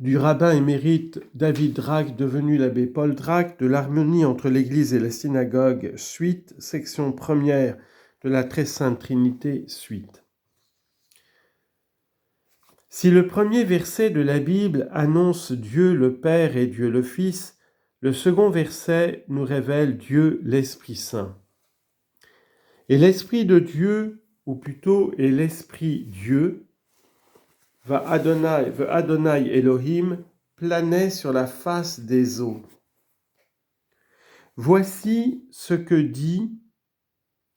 du rabbin émérite David Drach, devenu l'abbé Paul Drach, de l'harmonie entre l'Église et la synagogue, suite, section première de la Très Sainte Trinité, suite. Si le premier verset de la Bible annonce Dieu le Père et Dieu le Fils, le second verset nous révèle Dieu l'Esprit Saint. Et l'Esprit de Dieu, ou plutôt est l'Esprit Dieu, Adonai Elohim, planait sur la face des eaux. Voici ce que dit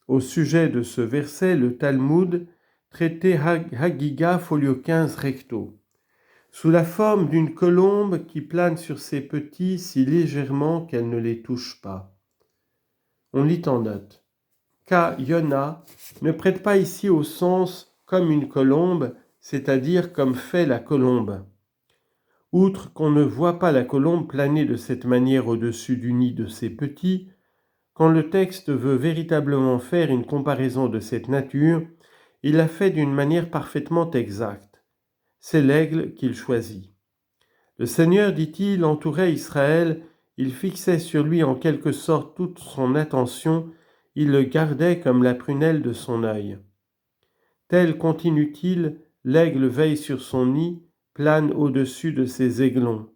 au sujet de ce verset le Talmud, traité Hagiga, folio 15 recto. Sous la forme d'une colombe qui plane sur ses petits si légèrement qu'elle ne les touche pas. On lit en note. Ka Yona ne prête pas ici au sens comme une colombe, c'est-à-dire comme fait la colombe. Outre qu'on ne voit pas la colombe planer de cette manière au-dessus du nid de ses petits, quand le texte veut véritablement faire une comparaison de cette nature, il la fait d'une manière parfaitement exacte. C'est l'aigle qu'il choisit. Le Seigneur, dit-il, entourait Israël, il fixait sur lui en quelque sorte toute son attention, il le gardait comme la prunelle de son œil. Tel, continue-t-il, l'aigle veille sur son nid, plane au-dessus de ses aiglons.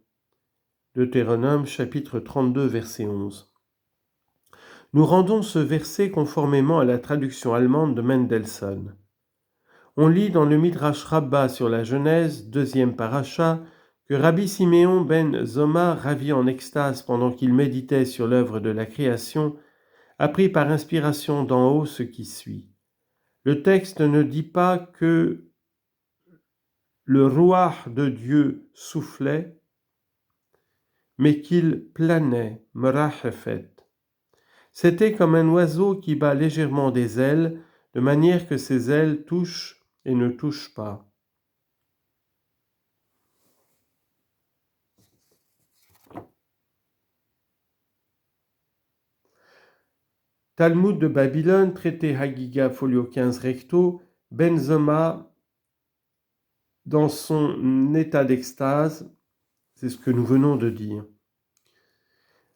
Deutéronome chapitre 32 verset 11. Nous rendons ce verset conformément à la traduction allemande de Mendelssohn. On lit dans le Midrash Rabbah sur la Genèse, deuxième paracha, que Rabbi Siméon ben Zoma, ravi en extase pendant qu'il méditait sur l'œuvre de la création, apprit par inspiration d'en haut ce qui suit. Le texte ne dit pas que le Ruach de Dieu soufflait, mais qu'il planait, merachefet. C'était comme un oiseau qui bat légèrement des ailes, de manière que ses ailes touchent et ne touchent pas. Talmud de Babylone, traité Hagiga, folio 15 recto, Ben Zoma, dans son état d'extase, c'est ce que nous venons de dire.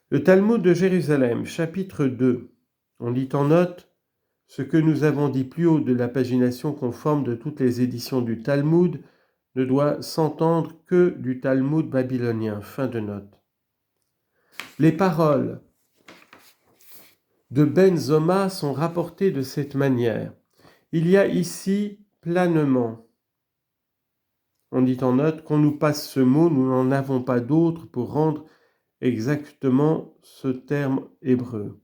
Le Talmud de Jérusalem, chapitre 2, on lit en note ce que nous avons dit plus haut de la pagination conforme de toutes les éditions du Talmud ne doit s'entendre que du Talmud babylonien. Fin de note. Les paroles de Ben Zoma sont rapportées de cette manière. Il y a ici planement. On dit en note qu'on nous passe ce mot, nous n'en avons pas d'autre pour rendre exactement ce terme hébreu.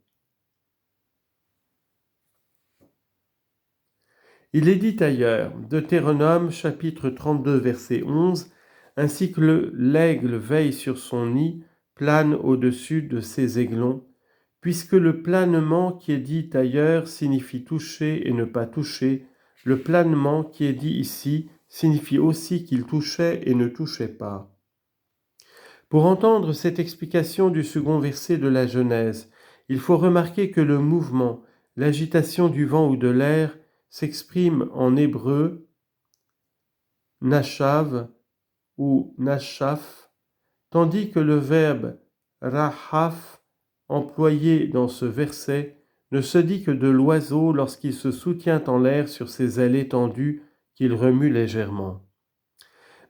Il est dit ailleurs, Deutéronome chapitre 32 verset 11, ainsi que l'aigle veille sur son nid, plane au-dessus de ses aiglons, puisque le planement qui est dit ailleurs signifie toucher et ne pas toucher, le planement qui est dit ici signifie aussi qu'il touchait et ne touchait pas. Pour entendre cette explication du second verset de la Genèse, il faut remarquer que le mouvement, l'agitation du vent ou de l'air s'exprime en hébreu nashav ou nashaf, tandis que le verbe rahaf, employé dans ce verset, ne se dit que de l'oiseau lorsqu'il se soutient en l'air sur ses ailes étendues qu'il remue légèrement.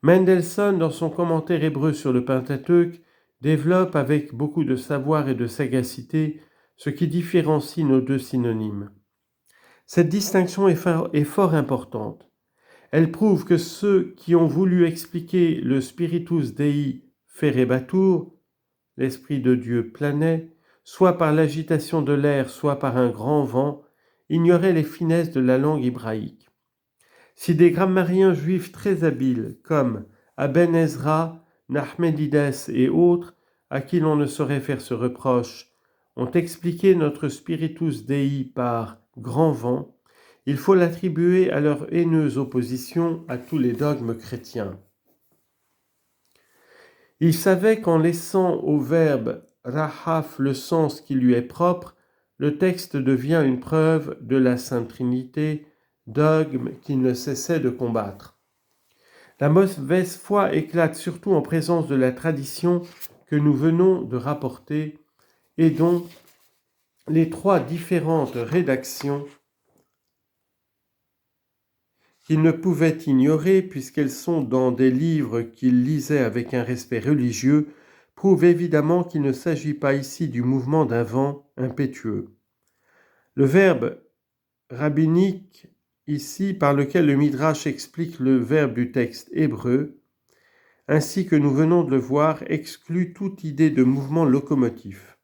Mendelssohn, dans son commentaire hébreu sur le Pentateuque, développe avec beaucoup de savoir et de sagacité ce qui différencie nos deux synonymes. Cette distinction est fort importante. Elle prouve que ceux qui ont voulu expliquer le Spiritus Dei ferebatur, l'Esprit de Dieu planait, soit par l'agitation de l'air, soit par un grand vent, ignoraient les finesses de la langue hébraïque. Si des grammariens juifs très habiles, comme Aben Ezra, Nachmanides et autres, à qui l'on ne saurait faire ce reproche, ont expliqué notre Spiritus Dei par grand vent, il faut l'attribuer à leur haineuse opposition à tous les dogmes chrétiens. Ils savaient qu'en laissant au verbe rahaf le sens qui lui est propre, le texte devient une preuve de la Sainte Trinité, dogme qu'ils ne cessaient de combattre. La mauvaise foi éclate surtout en présence de la tradition que nous venons de rapporter et dont les trois différentes rédactions qu'il ne pouvait ignorer puisqu'elles sont dans des livres qu'il lisait avec un respect religieux, prouvent évidemment qu'il ne s'agit pas ici du mouvement d'un vent impétueux. Le verbe rabbinique, ici par lequel le Midrash explique le verbe du texte hébreu, ainsi que nous venons de le voir, exclut toute idée de mouvement locomotif.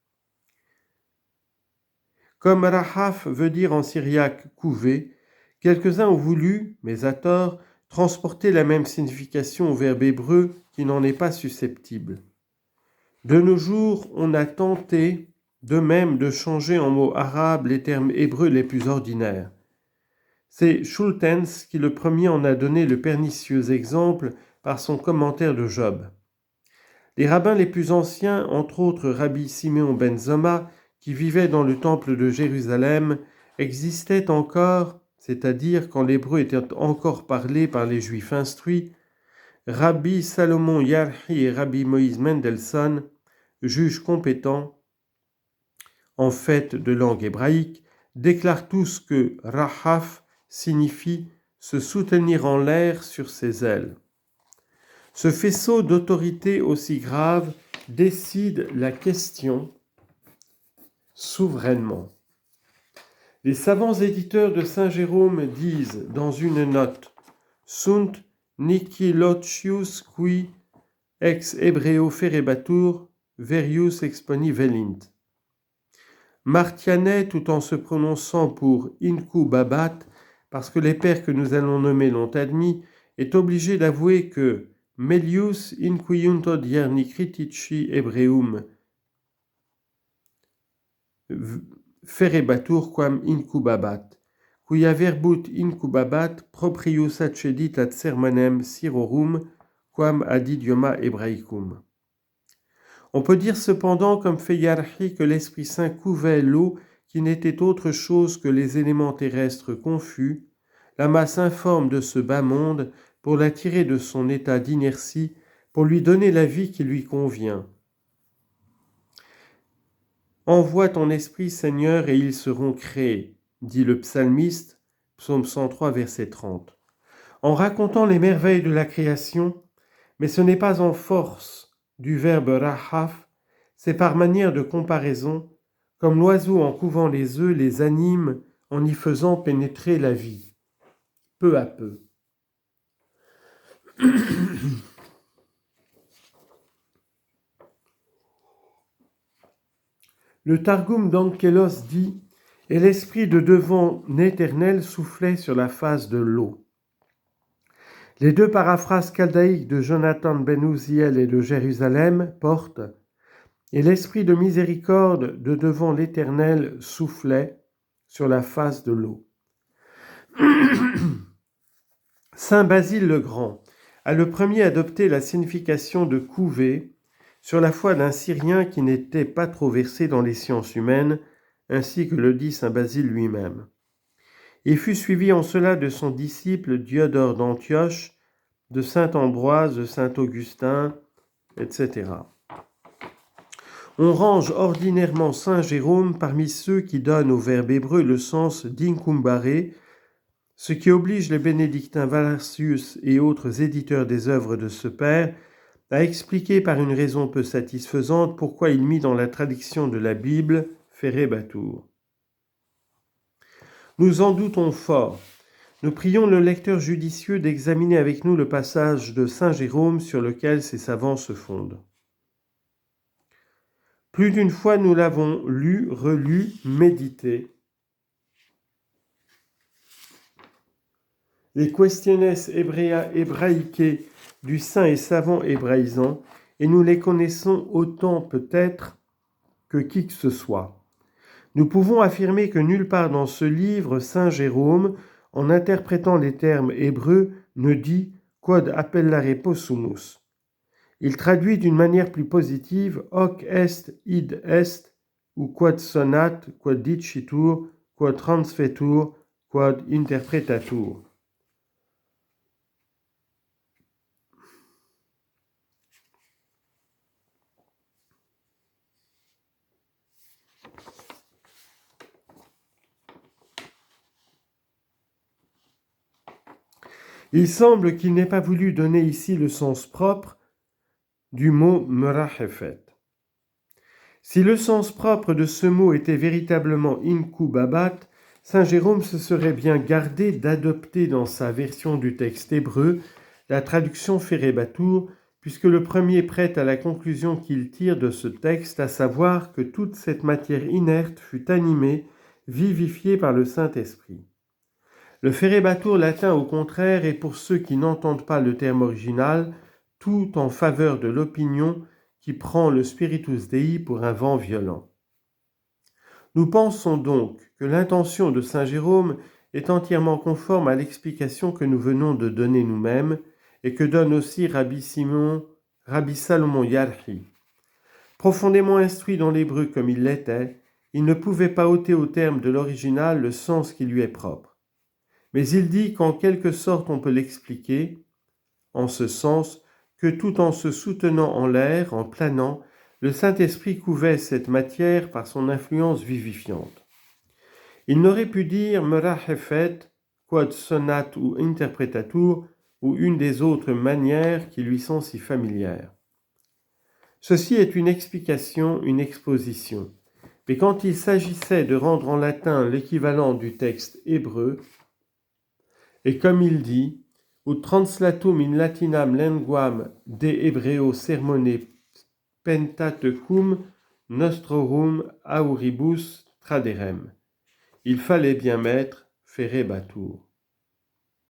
Comme rahaf veut dire en syriaque couver, quelques-uns ont voulu, mais à tort, transporter la même signification au verbe hébreu qui n'en est pas susceptible. De nos jours, on a tenté de même de changer en mots arabes les termes hébreux les plus ordinaires. C'est Schultens qui le premier en a donné le pernicieux exemple par son commentaire de Job. Les rabbins les plus anciens, entre autres Rabbi Simeon ben Zoma, qui vivait dans le temple de Jérusalem, existaient encore, c'est-à-dire quand l'hébreu était encore parlé par les juifs instruits. Rabbi Salomon Yarhi et Rabbi Moïse Mendelssohn, juges compétents en fait de langue hébraïque, déclarent tous que rahaf signifie se soutenir en l'air sur ses ailes. Ce faisceau d'autorité aussi grave décide la question souverainement. Les savants éditeurs de Saint Jérôme disent dans une note « Sunt nihilottius qui ex hebreo ferebatur verius exponi velint ». Martianet, tout en se prononçant pour « incubabat », parce que les pères que nous allons nommer l'ont admis, est obligé d'avouer que « melius inquiuntod ierni critici hebreum ferebatur quam incubabat, quia verbut incubabat proprius accedit ad sermanem sirorum quam ad idioma hebraicum ». On peut dire cependant, comme fait Yarhi, que l'Esprit Saint couvait l'eau qui n'était autre chose que les éléments terrestres confus, la masse informe de ce bas monde, pour la tirer de son état d'inertie, pour lui donner la vie qui lui convient. Envoie ton esprit, Seigneur, et ils seront créés, dit le psalmiste, psaume 103, verset 30. En racontant les merveilles de la création, mais ce n'est pas en force du verbe rahaf, c'est par manière de comparaison, comme l'oiseau en couvant les œufs les anime en y faisant pénétrer la vie, peu à peu. Le Targum d'Ankelos dit « Et l'esprit de devant éternel soufflait sur la face de l'eau ». Les deux paraphrases chaldéiques de Jonathan ben Uziel et de Jérusalem portent « Et l'esprit de miséricorde de devant l'Éternel soufflait sur la face de l'eau ». Saint Basile le Grand a le premier adopté la signification de couver sur la foi d'un Syrien qui n'était pas trop versé dans les sciences humaines, ainsi que le dit saint Basile lui-même. Il fut suivi en cela de son disciple Diodore d'Antioche, de saint Ambroise, de saint Augustin, etc. On range ordinairement saint Jérôme parmi ceux qui donnent au verbe hébreu le sens d'incumbare, ce qui oblige les bénédictins Valasius et autres éditeurs des œuvres de ce père à expliquer par une raison peu satisfaisante pourquoi il mit dans la traduction de la Bible « ferebatur ». Nous en doutons fort. Nous prions le lecteur judicieux d'examiner avec nous le passage de saint Jérôme sur lequel ces savants se fondent. Plus d'une fois nous l'avons lu, relu, médité. Les questiones hébraïques du saint et savant hébraïsant, et nous les connaissons autant peut-être que qui que ce soit. Nous pouvons affirmer que nulle part dans ce livre, saint Jérôme, en interprétant les termes hébreux, ne dit « quod appellare possumus ». Il traduit d'une manière plus positive « hoc est, id est » ou « quod sonat, quod dicitur, quod transfetur, quod interpretatur ». Il semble qu'il n'ait pas voulu donner ici le sens propre du mot merahefet. Si le sens propre de ce mot était véritablement inku babat, saint Jérôme se serait bien gardé d'adopter dans sa version du texte hébreu la traduction Ferré-Batour, puisque le premier prête à la conclusion qu'il tire de ce texte, à savoir que toute cette matière inerte fut animée, vivifiée par le Saint-Esprit. Le Ferré-Batour latin, au contraire, est pour ceux qui n'entendent pas le terme original, tout en faveur de l'opinion qui prend le Spiritus Dei pour un vent violent. Nous pensons donc que l'intention de saint Jérôme est entièrement conforme à l'explication que nous venons de donner nous-mêmes et que donne aussi Rabbi Salomon Yarhi. Profondément instruit dans l'hébreu comme il l'était, il ne pouvait pas ôter au terme de l'original le sens qui lui est propre. Mais il dit qu'en quelque sorte on peut l'expliquer, en ce sens que tout en se soutenant en l'air, en planant, le Saint-Esprit couvait cette matière par son influence vivifiante. Il n'aurait pu dire merahefet, quod sonat ou interpretatur, ou une des autres manières qui lui sont si familières. Ceci est une explication, une exposition. Mais quand il s'agissait de rendre en latin l'équivalent du texte hébreu, et comme il dit, ut translatum in latinam linguam de hebreo sermone pentatecum nostrorum auribus traderem. Il fallait bien mettre Ferré-Batour.